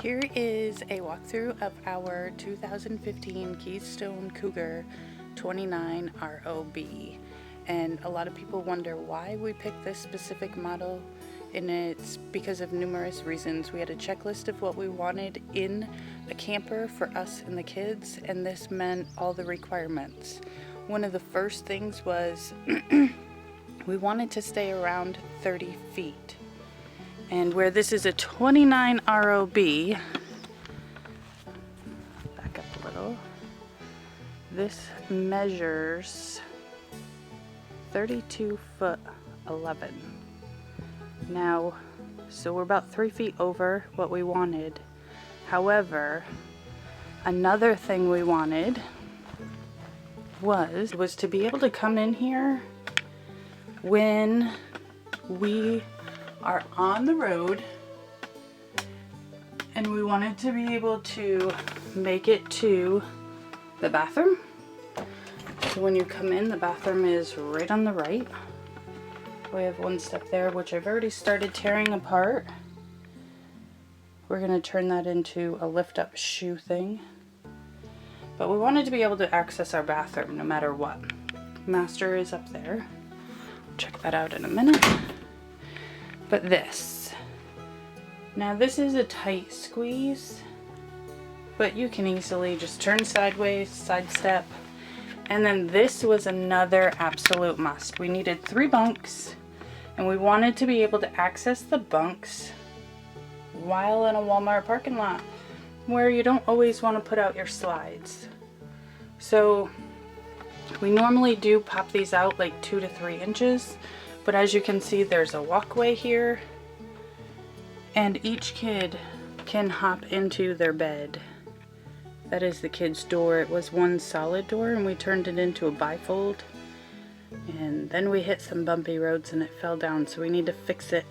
Here is a walkthrough of our 2015 Keystone Cougar 29 ROB. And a lot of people wonder why we picked this specific model, and it's because of numerous reasons. We had a checklist of what we wanted in a camper for us and the kids, and this meant all the requirements. One of the first things was we wanted to stay around 30 feet. And where this is a 29 ROB, back up a little, this measures 32 foot 11. Now, so we're about 3 feet over what we wanted. However, another thing we wanted was to be able to come in here when we are on the road, and we wanted to be able to make it to the bathroom. So when you come in, the bathroom is right on the right. We have one step there, which I've already started tearing apart. We're going to turn that into a lift up shoe thing. But we wanted to be able to access our bathroom no matter what. Master is up there. Check that out in a minute. But this. Now this is a tight squeeze, but you can easily just turn sideways, sidestep. And then this was another absolute must. We needed 3 bunks, and we wanted to be able to access the bunks while in a Walmart parking lot where you don't always want to put out your slides. So we normally do pop these out like 2 to 3 inches, but as you can see, there's a walkway here, and each kid can hop into their bed. That is the kid's door. It was one solid door, and we turned it into a bifold, and then we hit some bumpy roads and it fell down, so we need to fix it.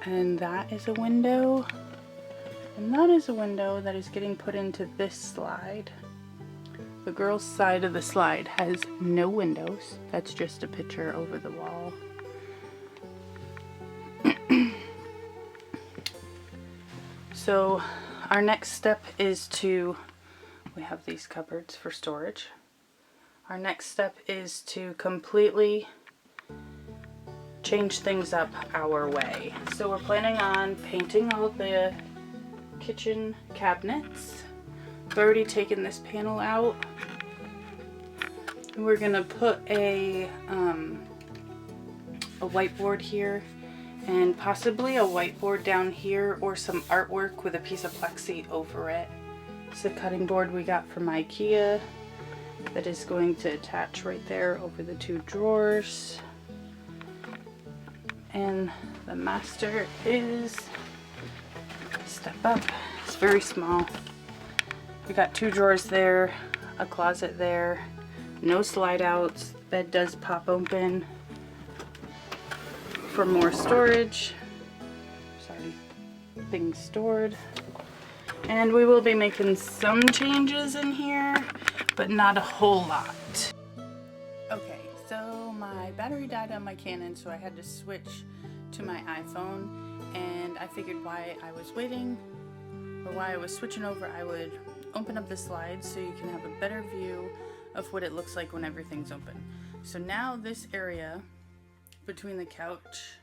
And that is a window, and that is a window that is getting put into this slide. The girls' side of the slide has no windows. That's just a picture over the wall. So our next step is we have these cupboards for storage. Our next step is to completely change things up our way. So we're planning on painting all the kitchen cabinets. I've already taken this panel out. We're gonna put a whiteboard here, and possibly a whiteboard down here, or some artwork with a piece of plexi over it. It's a cutting board we got from IKEA that is going to attach right there over the 2 drawers. And the master is, step up, it's very small. We got 2 drawers there, a closet there, no slide outs. Bed does pop open for more storage. Sorry, things stored. And we will be making some changes in here, but not a whole lot. Okay, so my battery died on my Canon, so I had to switch to my iPhone, and I figured while I was waiting, or while I was switching over, I would open up the slides so you can have a better view of what it looks like when everything's open. So now this area between the couch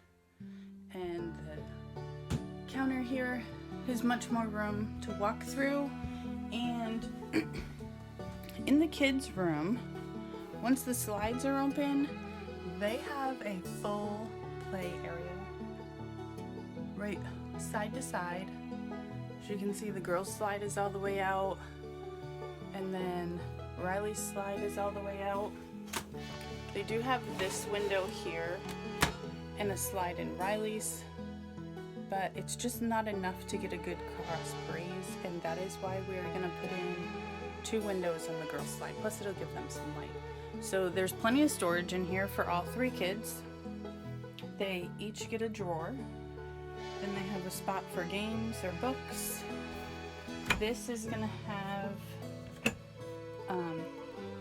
and the counter here is much more room to walk through. And in the kids' room, once the slides are open, they have a full play area right side to side. As you can see, the girls' slide is all the way out, and then Riley's slide is all the way out. They do have this window here and a slide in Riley's, but it's just not enough to get a good cross breeze, and that is why we're going to put in 2 windows on the girls' slide, plus it'll give them some light. So there's plenty of storage in here for all 3 kids. They each get a drawer, then they have a spot for games or books. This is going to have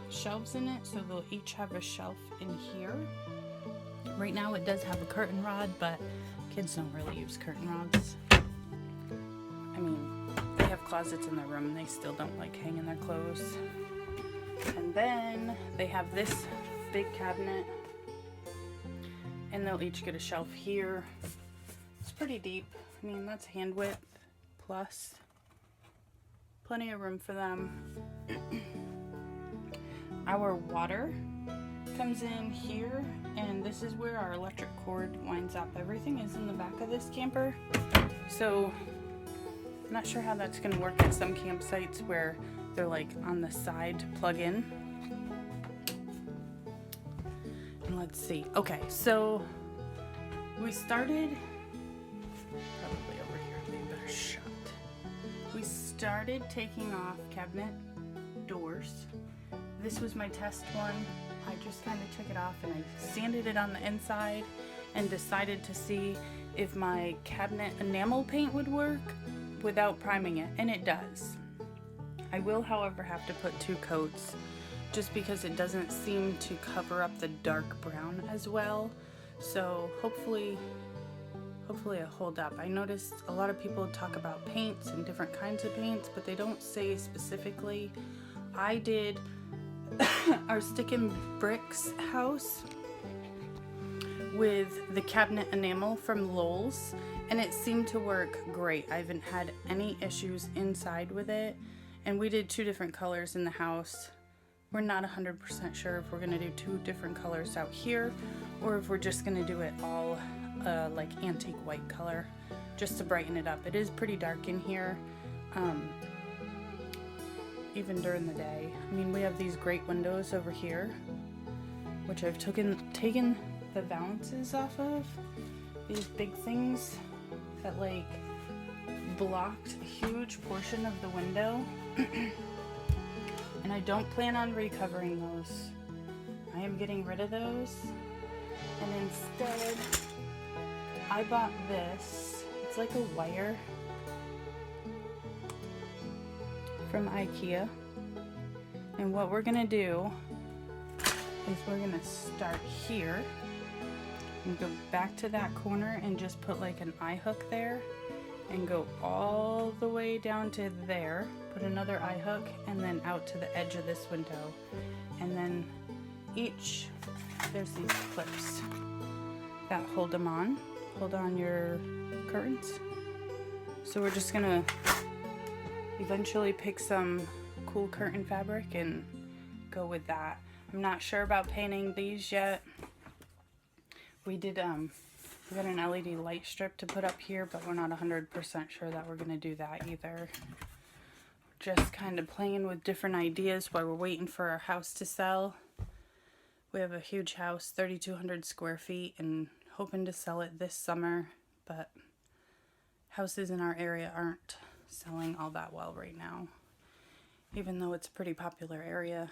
shelves in it, so they'll each have a shelf in here. Right now it does have a curtain rod, but kids don't really use curtain rods. closets in their room and they still don't like hanging their clothes. And then they have this big cabinet, and they'll each get a shelf here. It's pretty deep. I mean, that's hand width plus plenty of room for them. Our water comes in here, and this is where our electric cord winds up. Everything is in the back of this camper, so I'm not sure how that's going to work at some campsites where they're like on the side to plug in. And let's see. Okay, so we started probably over here. Maybe better shut. We started taking off cabinet doors. This was my test one. I just kind of took it off and I sanded it on the inside and decided to see if my cabinet enamel paint would work without priming it, and it does. I will, however, have to put 2 coats just because it doesn't seem to cover up the dark brown as well. So hopefully it'll hold up. I noticed a lot of people talk about paints and different kinds of paints, but they don't say specifically. I did our stick and bricks house with the cabinet enamel from Lowe's, and it seemed to work great. I haven't had any issues inside with it, and we did 2 different colors in the house. We're not 100% sure if we're gonna do 2 different colors out here or if we're just gonna do it all like antique white color just to brighten it up. It is pretty dark in here, even during the day. I mean, we have these great windows over here, which I've taken the valances off of. These big things that like blocked a huge portion of the window. And I don't plan on recovering those. I am getting rid of those. And instead, I bought this. It's like a wire from IKEA. And what we're gonna do is we're gonna start here and go back to that corner and just put like an eye hook there and go all the way down to there, put another eye hook, and then out to the edge of this window. And then there's these clips that hold on your curtains. So we're just gonna eventually pick some cool curtain fabric and go with that. I'm not sure about painting these yet. We got an LED light strip to put up here, but we're not 100% sure that we're gonna do that either. Just kind of playing with different ideas while we're waiting for our house to sell. We have a huge house, 3,200 square feet, and hoping to sell it this summer, but houses in our area aren't selling all that well right now, even though it's a pretty popular area,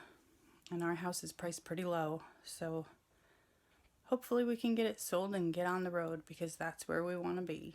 and our house is priced pretty low. So hopefully we can get it sold and get on the road, because that's where we want to be.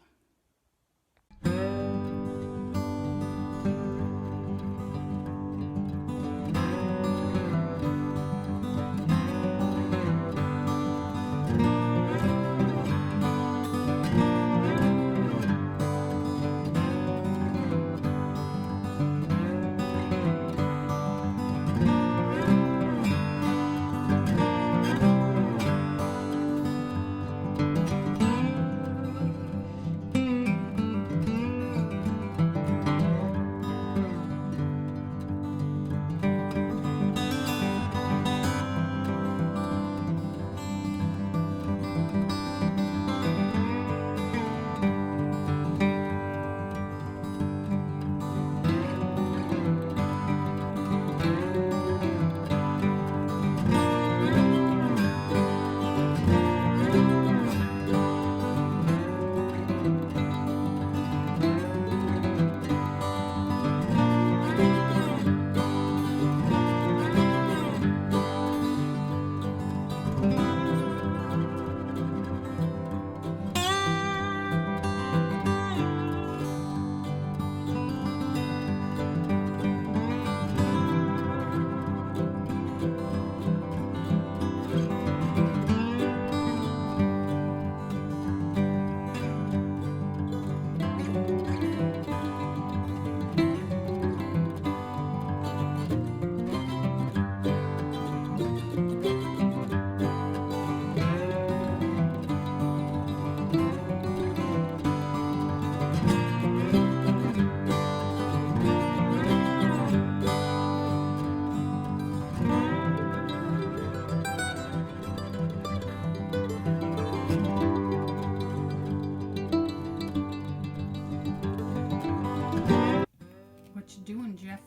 doing, Jeff?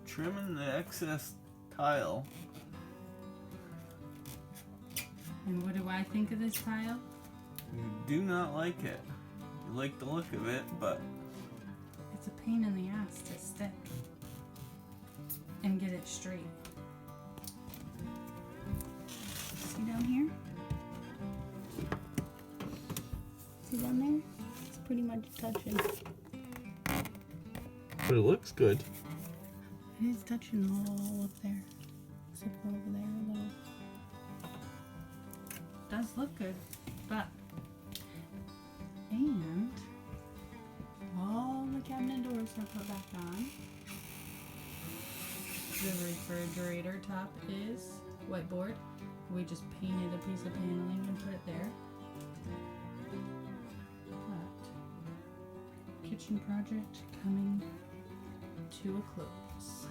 Trimming the excess tile. And what do I think of this tile? You do not like it. You like the look of it, but It's a pain in the ass to stick and get it straight. See down here? See down there? It's pretty much touching. it looks good. It is touching all up there. Except for over there a little. Does look good, but and all the cabinet doors are put back on. The refrigerator top is whiteboard. We just painted a piece of paneling and put it there. But kitchen project coming to a close.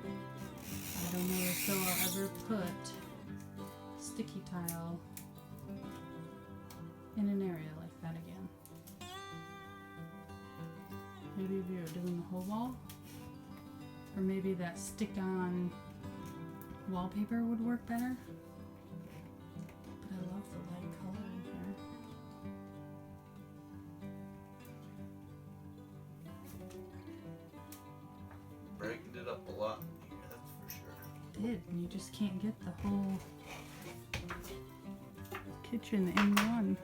I don't know if I'll ever put sticky tile in an area like that again. Maybe if you're doing the whole wall, or maybe that stick-on wallpaper would work better. But I love the light color in here. Brightened it up a lot, that's for sure. Did, and you just can't get the whole kitchen in one.